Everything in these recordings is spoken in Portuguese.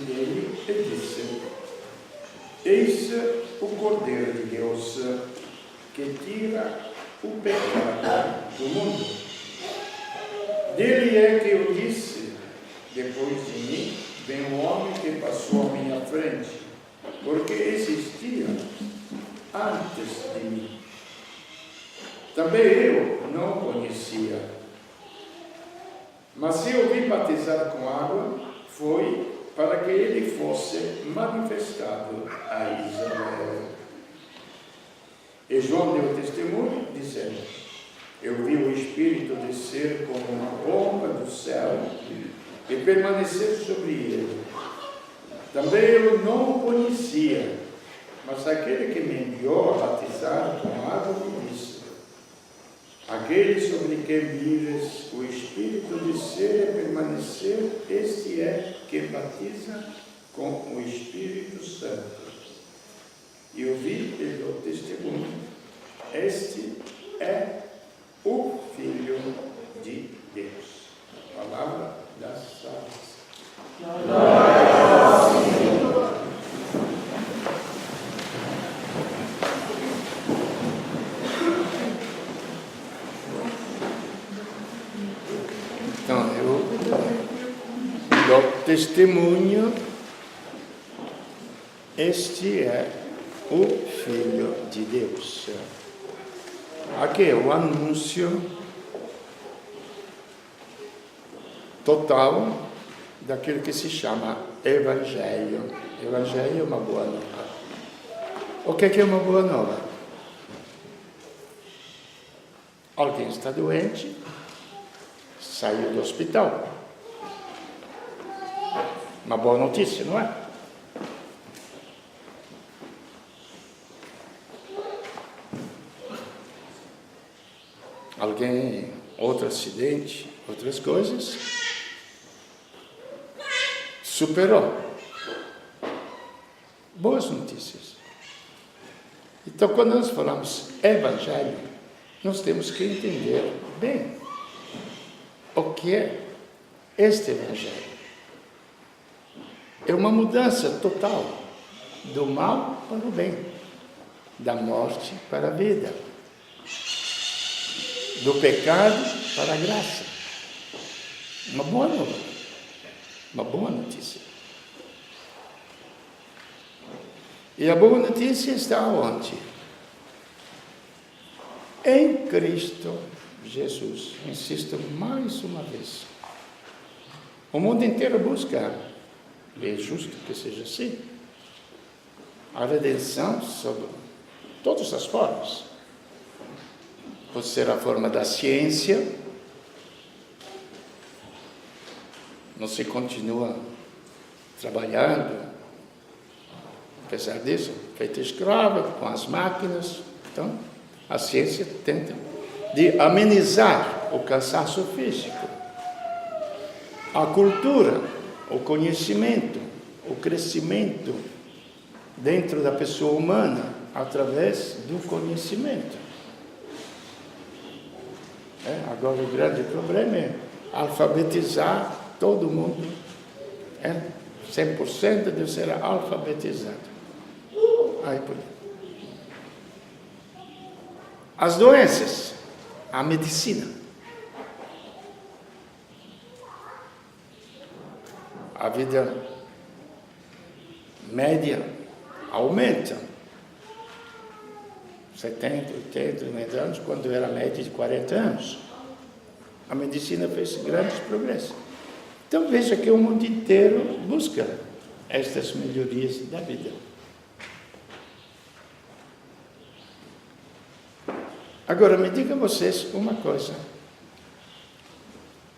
dele e disse: Eis o Cordeiro de Deus, que tira o pecado do mundo. Dele é que eu disse: depois de mim vem um homem que passou à minha frente, porque existia antes de mim. Também eu não o conhecia. Mas se eu vim batizar com água, foi para que ele fosse manifestado a Israel. E João deu testemunho, dizendo: eu vi o Espírito descer como uma bomba do céu e permanecer sobre ele. Também eu não o conhecia, mas aquele que me enviou a batizar com água me disse: aquele sobre quem vires o Espírito descer e permanecer, este é que batiza com o Espírito Santo. E eu vi e dou testemunho: este é o Filho de Deus. Palavra da salvação. Glória ao Senhor. Então, eu dou testemunho: este é o Filho de Deus. Aqui é o anúncio total daquilo que se chama Evangelho. Evangelho é uma boa nova. O que é uma boa nova? Alguém está doente, saiu do hospital. Uma boa notícia, não é? Alguém, outro acidente, outras coisas, superou. Boas notícias. Então, quando nós falamos Evangelho, nós temos que entender bem o que é este Evangelho. É uma mudança total do mal para o bem, da morte para a vida, do pecado para a graça. Uma boa nova, uma boa notícia. E a boa notícia está onde? Em Cristo Jesus. Insisto mais uma vez. O mundo inteiro busca, e é justo que seja assim, a redenção sob todas as formas. Pode ser a forma da ciência, não se continua trabalhando, apesar disso, feito escravo com as máquinas. Então, a ciência tenta de amenizar o cansaço físico. A cultura, o conhecimento, o crescimento dentro da pessoa humana através do conhecimento. Agora o grande problema é alfabetizar todo mundo. 100% deve ser alfabetizado. Aí por as doenças, a medicina. A vida média aumenta. 70, 80, 90 anos, quando era média de 40 anos. A medicina fez grandes progressos. Então veja que o mundo inteiro busca estas melhorias da vida. Agora, me digam vocês uma coisa.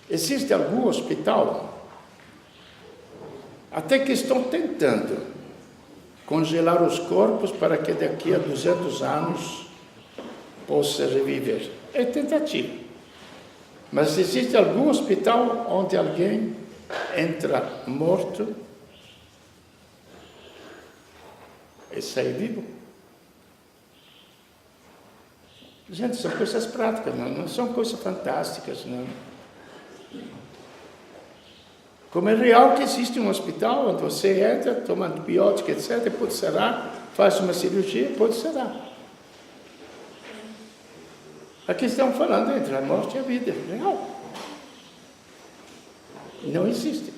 Existe algum hospital até que estão tentando congelar os corpos para que daqui a 200 anos possa reviver? É tentativa. Mas existe algum hospital onde alguém entra morto e sai vivo? Gente, são coisas práticas, não são coisas fantásticas, não. Como é real que existe um hospital onde você entra, toma antibiótico, etc., pode sarar, faz uma cirurgia, pode sarar. Aqui estamos falando entre a morte e a vida, real. Não existe.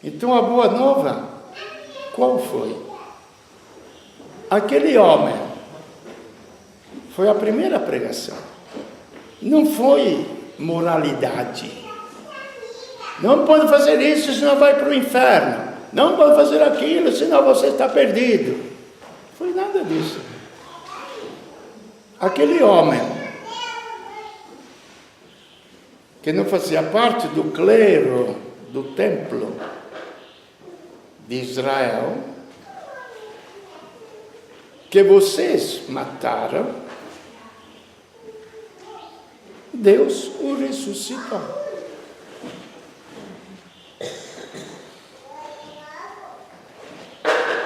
Então a boa nova, qual foi? Aquele homem, foi a primeira pregação. Não foi moralidade. Não pode fazer isso, senão vai para o inferno. Não pode fazer aquilo, senão você está perdido. Não foi nada disso. Aquele homem, que não fazia parte do clero do templo de Israel, que vocês mataram, Deus o ressuscitou.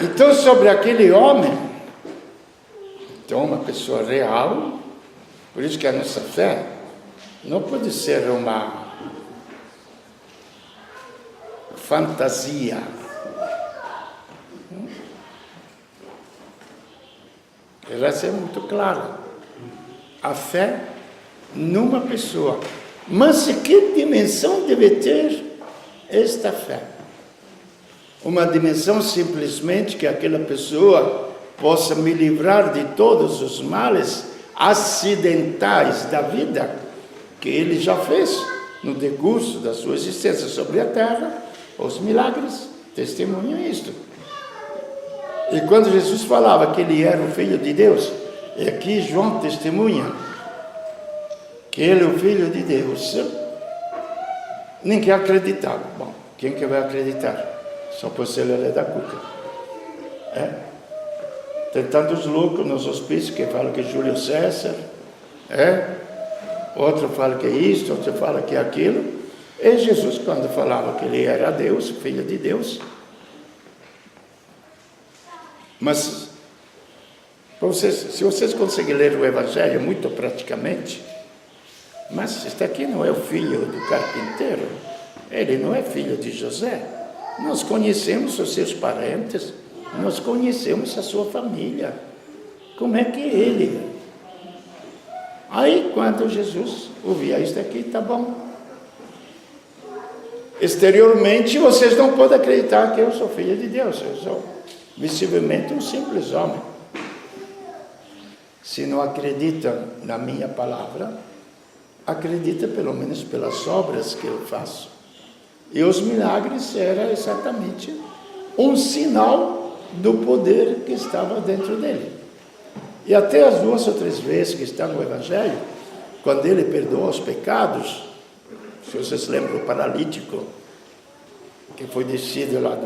Então, sobre aquele homem, então, uma pessoa real, por isso que a nossa fé não pode ser uma fantasia. Ela é muito clara. A fé numa pessoa. Mas que dimensão deve ter esta fé? Uma dimensão simplesmente que aquela pessoa possa me livrar de todos os males acidentais da vida que ele já fez no decurso da sua existência sobre a terra. Os milagres testemunham isto. E quando Jesus falava que ele era o Filho de Deus, e aqui João testemunha que ele é o Filho de Deus, ninguém acreditava. Bom, quem que vai acreditar? Só por ser Lelé da Cuca. Tem tantos loucos nos hospícios que falam que é Júlio César, outro fala que é isto, outro fala que é aquilo. E Jesus, quando falava que ele era Deus, Filho de Deus, mas se vocês conseguirem ler o Evangelho muito praticamente, mas este aqui não é o filho do carpinteiro, ele não é filho de José. Nós conhecemos os seus parentes, nós conhecemos a sua família. Como é que ele? Aí, quando Jesus ouvia isso aqui, tá bom. Exteriormente, vocês não podem acreditar que eu sou filho de Deus. Eu sou visivelmente um simples homem. Se não acreditam na minha palavra, acredita pelo menos pelas obras que eu faço. E os milagres eram exatamente um sinal do poder que estava dentro dele. E até as 2 ou 3 vezes que está no Evangelho, quando ele perdoa os pecados, se vocês lembram o paralítico, que foi descido lá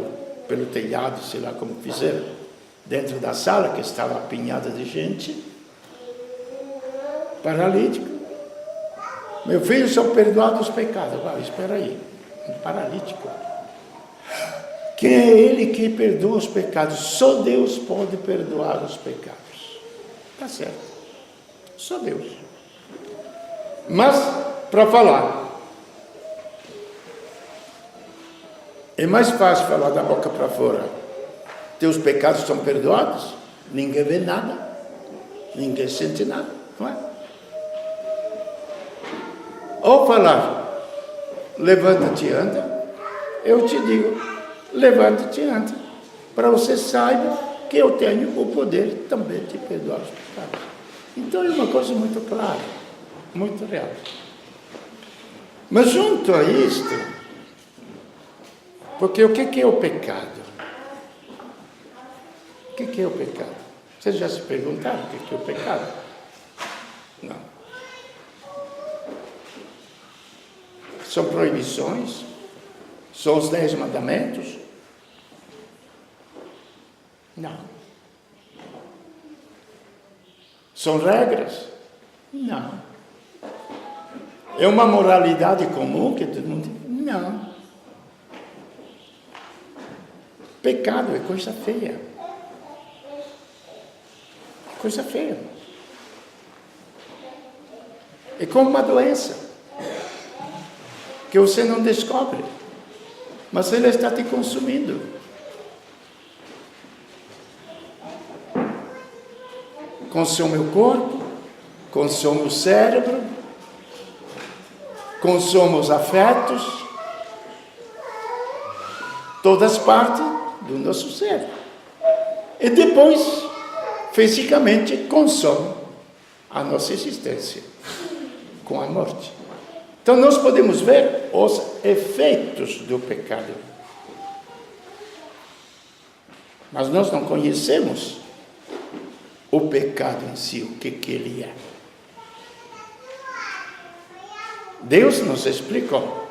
pelo telhado, sei lá como fizeram, dentro da sala que estava apinhada de gente, paralítico, meu filho, são perdoados os pecados. Espera aí, um paralítico. Quem é ele que perdoa os pecados? Só Deus pode perdoar os pecados. Está certo, só Deus. Mas, para falar, é mais fácil falar da boca para fora. Teus pecados são perdoados, ninguém vê nada, ninguém sente nada, não é? Ou falar, levanta-te e anda, eu te digo, levanta-te e anda, para você saiba que eu tenho o poder também de perdoar os pecados. Então é uma coisa muito clara, muito real. Mas junto a isto, porque o que é o pecado? O que é o pecado? Vocês já se perguntaram o que é o pecado? Não. São proibições? São os 10 mandamentos? Não. São regras? Não. É uma moralidade comum que todo mundo... Não. Pecado é coisa feia. É coisa feia. É como uma doença que você não descobre, mas ele está te consumindo. Consome o corpo, consome o cérebro, consome os afetos, todas as partes do nosso ser. E depois, fisicamente, consome a nossa existência com a morte. Então, nós podemos ver os efeitos do pecado. Mas nós não conhecemos o pecado em si, o que ele é. Deus nos explicou.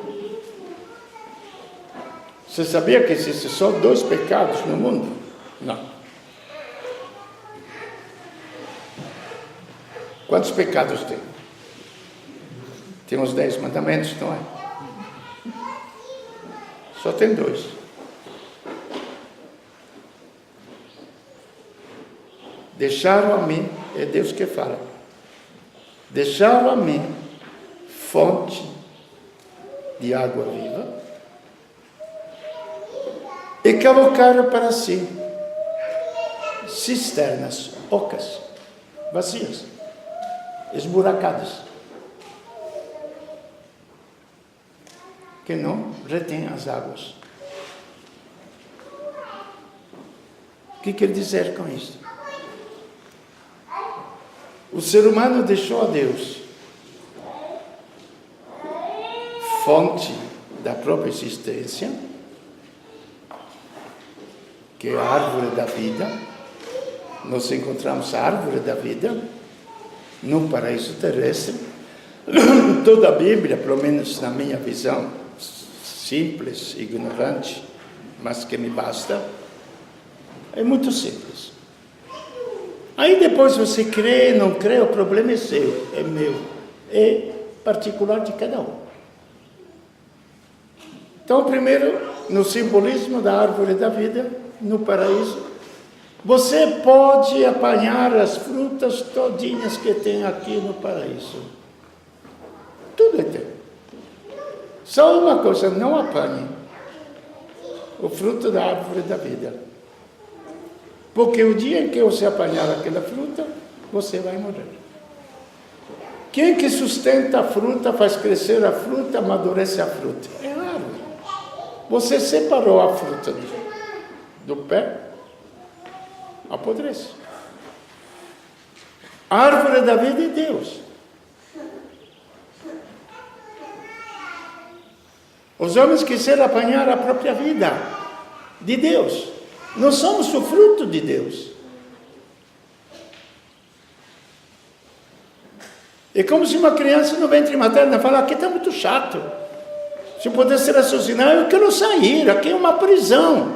Você sabia que existem só 2 pecados no mundo? Não. Quantos pecados tem? Tem os 10 mandamentos, não é? Só tem 2. Deixaram a mim, é Deus que fala. Deixaram a mim fonte de água viva e cavocaram para si cisternas ocas, vazias, esburacadas, que não retêm as águas. O que quer dizer com isso? O ser humano deixou a Deus, fonte da própria existência, que é a árvore da vida. Nós encontramos a árvore da vida no paraíso terrestre. Toda a Bíblia, pelo menos na minha visão simples, ignorante, mas que me basta, é muito simples. Aí depois você crê, não crê, o problema é seu, é meu, é particular de cada um. Então, primeiro, no simbolismo da árvore da vida, no paraíso, você pode apanhar as frutas todinhas que tem aqui no paraíso. Tudo é teu. Só uma coisa, não apanhe o fruto da árvore da vida. Porque o dia em que você apanhar aquela fruta, você vai morrer. Quem que sustenta a fruta, faz crescer a fruta, amadurece a fruta? É a árvore. Você separou a fruta do pé, apodrece. A árvore da vida é Deus. Os homens quiseram apanhar a própria vida de Deus. Nós somos o fruto de Deus. É como se uma criança no ventre materno fala, aqui está muito chato. Se eu pudesse raciocinar, eu quero sair, aqui é uma prisão.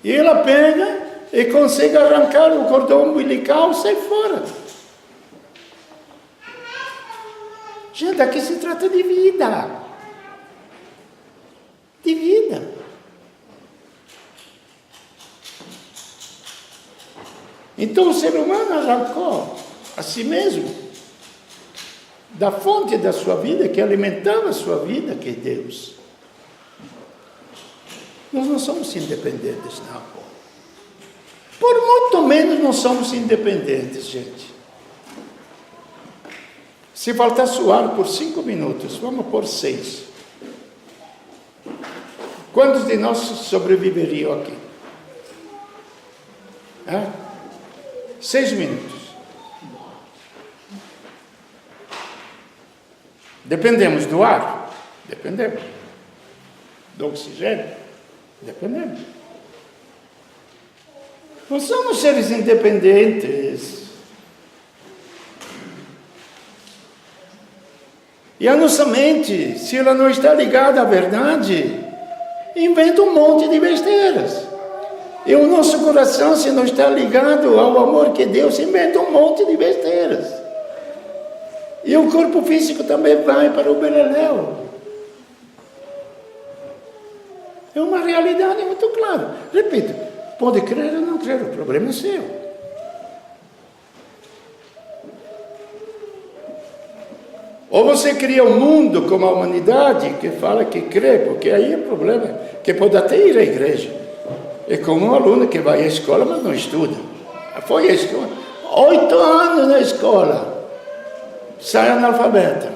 E ela pega e consegue arrancar o cordão umbilical e sai fora. Gente, aqui se trata de vida. De vida. Então o ser humano arrancou a si mesmo da fonte da sua vida, que alimentava a sua vida, que é Deus. Nós não somos independentes, não. Por muito menos não somos independentes, gente. Se faltar suar por 5 minutos, vamos por 6. Quantos de nós sobreviveriam aqui? 6 minutos. Dependemos do ar? Dependemos. Do oxigênio? Dependemos. Nós somos seres independentes. E a nossa mente, se ela não está ligada à verdade, inventa um monte de besteiras. E o nosso coração, se não está ligado ao amor que Deus, inventa um monte de besteiras. E o corpo físico também vai para o beleléu. É uma realidade muito clara. Repito, pode crer ou não crer, o problema é seu. Ou você cria um mundo como a humanidade que fala que crê, porque aí é problema, que pode até ir à igreja. É como um aluno que vai à escola, mas não estuda. Foi à escola, 8 anos na escola, sai analfabeta.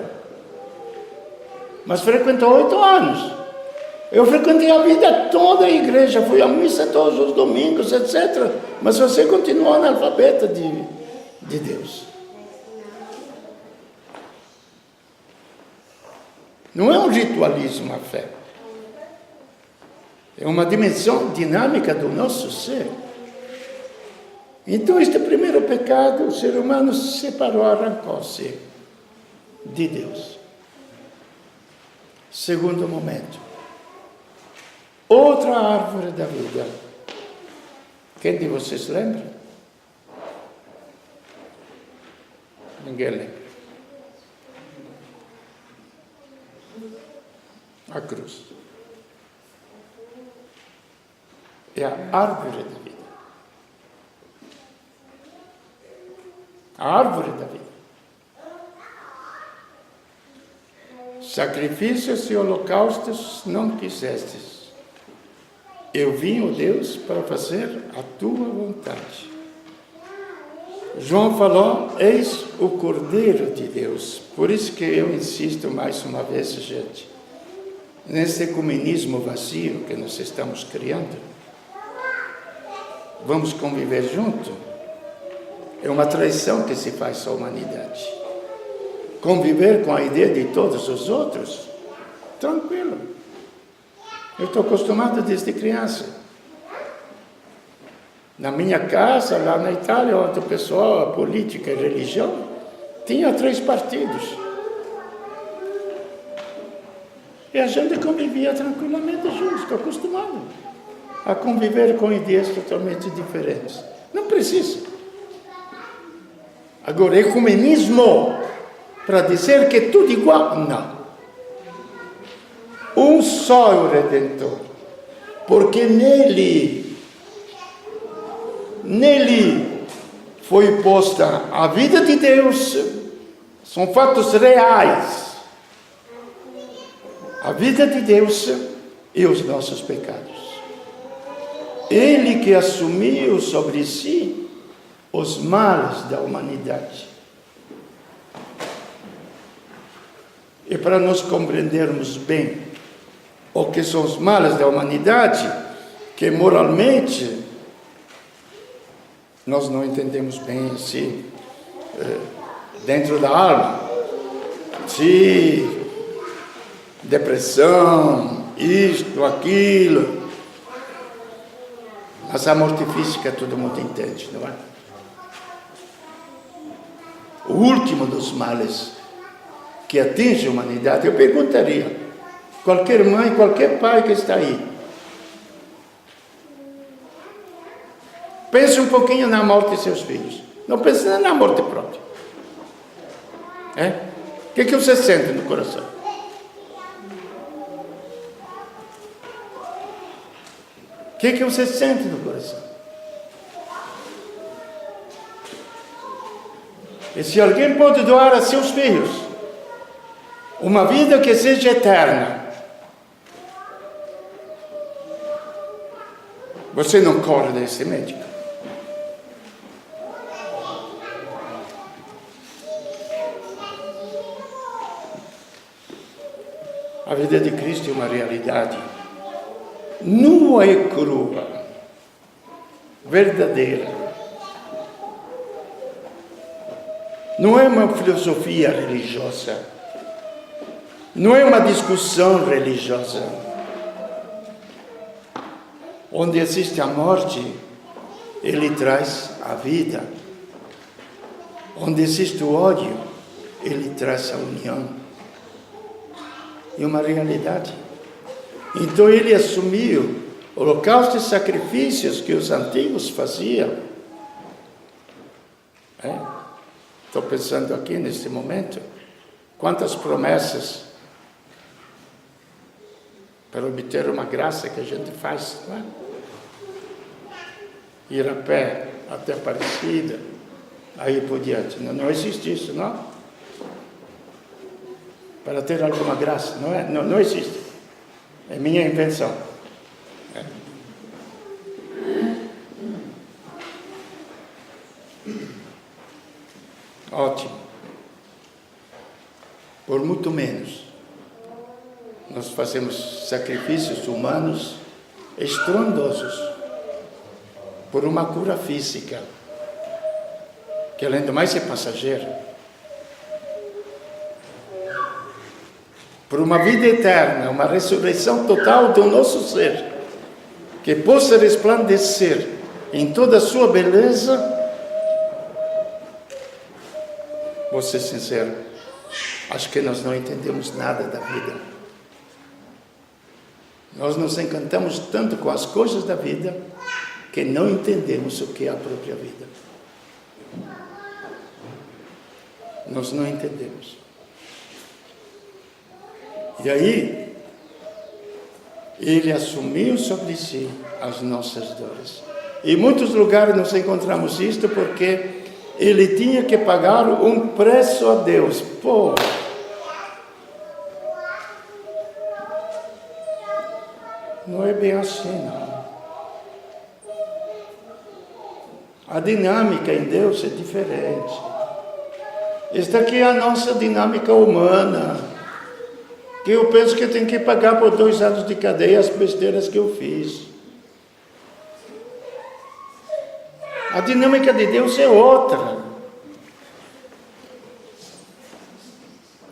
Mas frequentou 8 anos. Eu frequentei a vida toda a igreja, fui à missa todos os domingos, etc. Mas você continuou analfabeta de Deus. Não é um ritualismo a fé. É uma dimensão dinâmica do nosso ser. Então, este primeiro pecado, o ser humano se separou, arrancou-se de Deus. Segundo momento. Outra árvore da vida. Quem de vocês lembra? Ninguém lembra. A cruz. É a árvore da vida. A árvore da vida. Sacrifícios e holocaustos não quisestes. Eu vim, ó Deus, para fazer a tua vontade. João falou, eis o Cordeiro de Deus. Por isso que eu insisto mais uma vez, gente, nesse ecumenismo vazio que nós estamos criando. Vamos conviver junto? É uma traição que se faz à humanidade. Conviver com a ideia de todos os outros? Tranquilo. Eu estou acostumado desde criança. Na minha casa, lá na Itália, onde o pessoal, a política e a religião, tinha 3 partidos. E a gente convivia tranquilamente juntos, estou acostumado a conviver com ideias totalmente diferentes. Não precisa. Agora, ecumenismo, para dizer que é tudo igual, não. Um só é o Redentor, porque nele foi posta a vida de Deus, são fatos reais, a vida de Deus e os nossos pecados. Ele que assumiu sobre si os males da humanidade. E para nós compreendermos bem o que são os males da humanidade, que moralmente nós não entendemos bem se dentro da alma, se depressão, isto, aquilo, mas a morte física todo mundo entende, não é? O último dos males que atinge a humanidade, eu perguntaria, qualquer mãe, qualquer pai que está aí, pense um pouquinho na morte de seus filhos, não pense na morte própria. O que você sente no coração? O que você sente no coração? E se alguém pode doar a seus filhos uma vida que seja eterna, você não corre desse médico. A vida de Cristo é uma realidade nua e crua, verdadeira. Não é uma filosofia religiosa, não é uma discussão religiosa. Onde existe a morte, ele traz a vida. Onde existe o ódio, ele traz a união. É uma realidade. Então ele assumiu holocaustos e sacrifícios que os antigos faziam. Estou pensando aqui neste momento, quantas promessas para obter uma graça que a gente faz, não é? Ir a pé até Aparecida, aí por diante. Não existe isso, não? para ter alguma graça. Não existe. É minha invenção. Ótimo. Por muito menos, nós fazemos sacrifícios humanos estrondosos por uma cura física, que além do mais é passageira, por uma vida eterna, uma ressurreição total do nosso ser, que possa resplandecer em toda a sua beleza. Vou ser sincero, acho que nós não entendemos nada da vida. Nós nos encantamos tanto com as coisas da vida que não entendemos o que é a própria vida. Nós não entendemos. E aí, ele assumiu sobre si as nossas dores. Em muitos lugares nós encontramos isto porque ele tinha que pagar um preço a Deus. Pô! Não é bem assim, não. A dinâmica em Deus é diferente. Esta aqui é a nossa dinâmica humana. Que eu penso que eu tenho que pagar por 2 anos de cadeia as besteiras que eu fiz. A dinâmica de Deus é outra.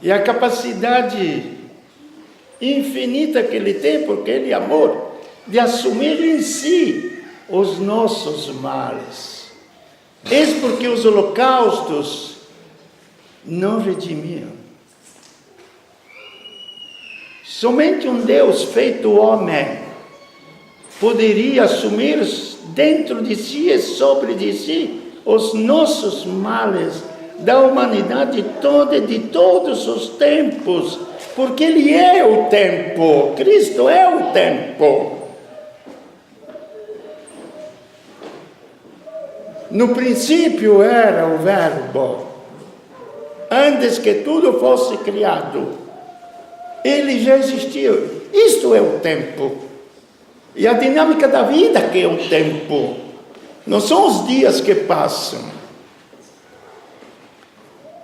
E a capacidade infinita que Ele tem, porque Ele é amor, de assumir em si os nossos males. Eis porque os holocaustos não redimiam. Somente um Deus feito homem poderia assumir dentro de si e sobre de si os nossos males da humanidade toda e de todos os tempos, porque Ele é o tempo, Cristo é o tempo. No princípio era o Verbo, antes que tudo fosse criado, Ele já existiu. Isto é o tempo. E a dinâmica da vida que é o tempo. Não são os dias que passam.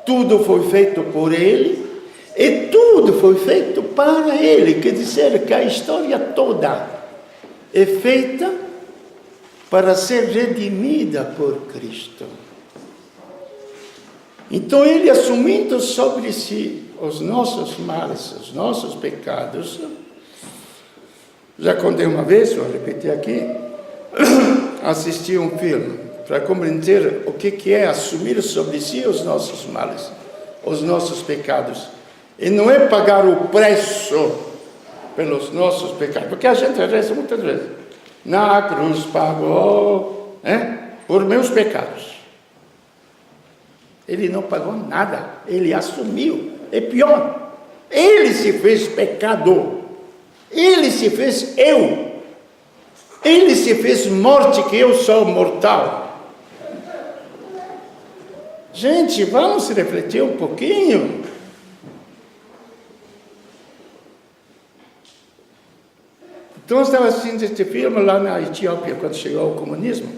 Tudo foi feito por Ele e tudo foi feito para Ele. Quer dizer que a história toda é feita para ser redimida por Cristo. Então Ele, assumindo sobre si os nossos males, os nossos pecados, já contei uma vez, vou repetir aqui, assisti um filme para compreender o que é assumir sobre si os nossos males, os nossos pecados. E não é pagar o preço pelos nossos pecados, porque a gente reza muitas vezes, na cruz pagou por meus pecados. Ele não pagou nada, Ele assumiu. É pior, Ele se fez pecado, Ele se fez eu, Ele se fez morte, que eu sou mortal. Gente, vamos refletir um pouquinho. Então eu estava assistindo este filme lá na Etiópia, quando chegou o comunismo.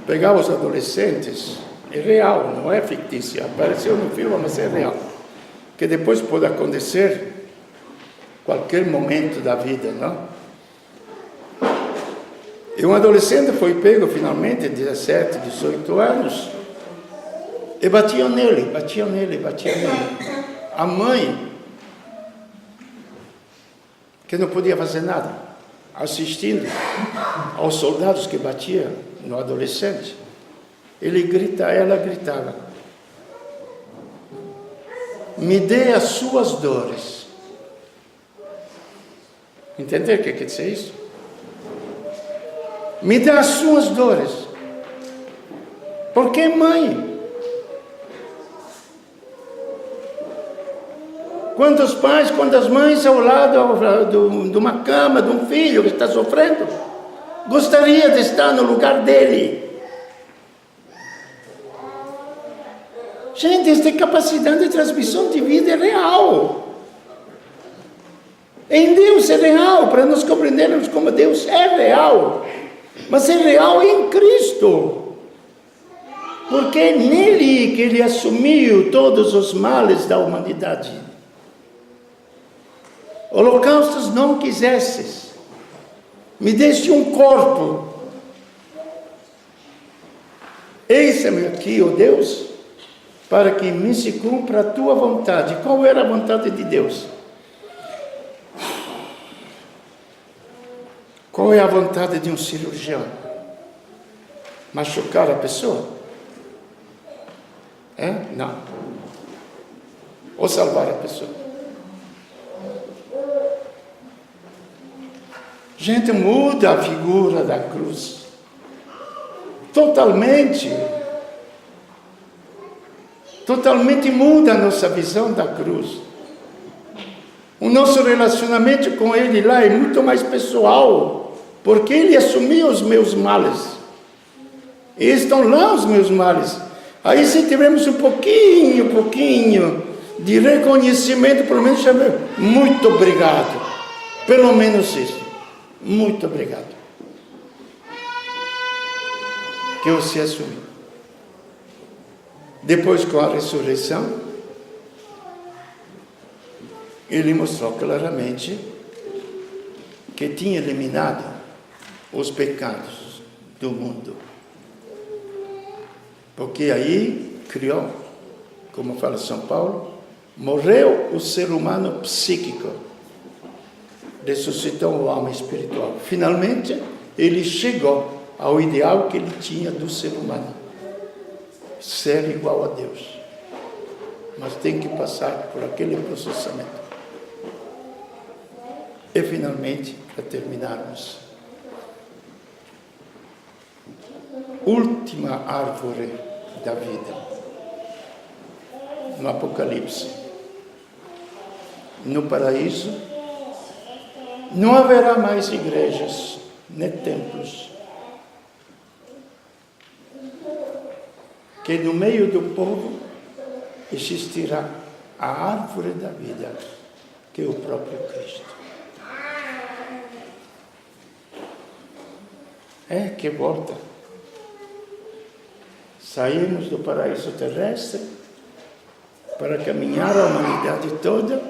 Pegava os adolescentes, é real, não é fictícia, apareceu no filme, mas é real. Que depois pode acontecer qualquer momento da vida, não? E um adolescente foi pego finalmente, 17, 18 anos, e batiam nele. A mãe, que não podia fazer nada, assistindo aos soldados que batiam no adolescente, ela gritava: me dê as suas dores. Entender o que quer dizer isso? Me dê as suas dores. Porque mãe? Quantos pais, quantas mães ao lado de uma cama, de um filho que está sofrendo, gostaria de estar no lugar dele? Gente, esta capacidade de transmissão de vida é real. Em Deus é real, para nós compreendermos como Deus é real. Mas é real em Cristo. Porque é nele que ele assumiu todos os males da humanidade. Holocaustos não quisesses. Me deste um corpo. Eis-me aqui, ó Deus, para que me se cumpra a tua vontade. Qual era a vontade de Deus? Qual é a vontade de um cirurgião? Machucar a pessoa? Não. Ou salvar a pessoa? Gente, muda a figura da cruz. Totalmente muda a nossa visão da cruz. O nosso relacionamento com Ele lá é muito mais pessoal, porque Ele assumiu os meus males. E estão lá os meus males. Aí se tivermos um pouquinho de reconhecimento, pelo menos muito obrigado. Pelo menos isso. Muito obrigado. Que você assumiu. Depois, com a ressurreição, ele mostrou claramente que tinha eliminado os pecados do mundo. Porque aí criou, como fala São Paulo, morreu o ser humano psíquico, ressuscitou o homem espiritual. Finalmente, ele chegou ao ideal que ele tinha do ser humano, ser igual a Deus. Mas tem que passar por aquele processamento. E finalmente, para terminarmos, última árvore da vida, no Apocalipse. No paraíso, não haverá mais igrejas, nem templos. Que no meio do povo existirá a árvore da vida, que é o próprio Cristo. Que volta. Saímos do paraíso terrestre para caminhar a humanidade toda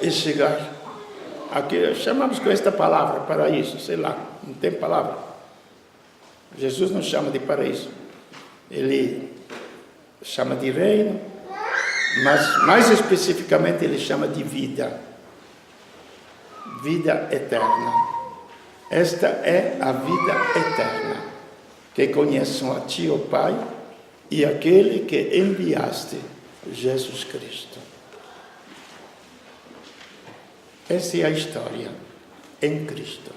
e chegar aqui. Chamamos com esta palavra, paraíso, sei lá, não tem palavra. Jesus não chama de paraíso. Ele chama de reino, mas mais especificamente ele chama de vida. Vida eterna. Esta é a vida eterna, que conheçam a Ti, ó Pai, e aquele que enviaste, Jesus Cristo. Essa é a história em Cristo.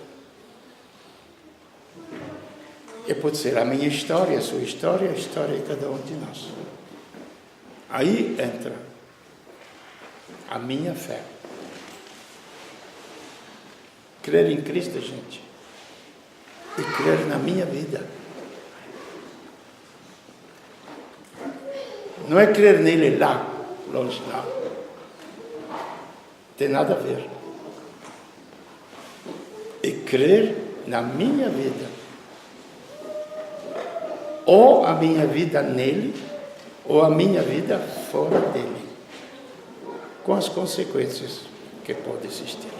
E pode ser a minha história, a sua história, a história de cada um de nós. Aí entra a minha fé. Crer em Cristo, gente, e crer na minha vida. Não é crer nele lá, longe lá. Tem nada a ver. É crer na minha vida. Ou a minha vida nele, ou a minha vida fora dele. Com as consequências que podem existir.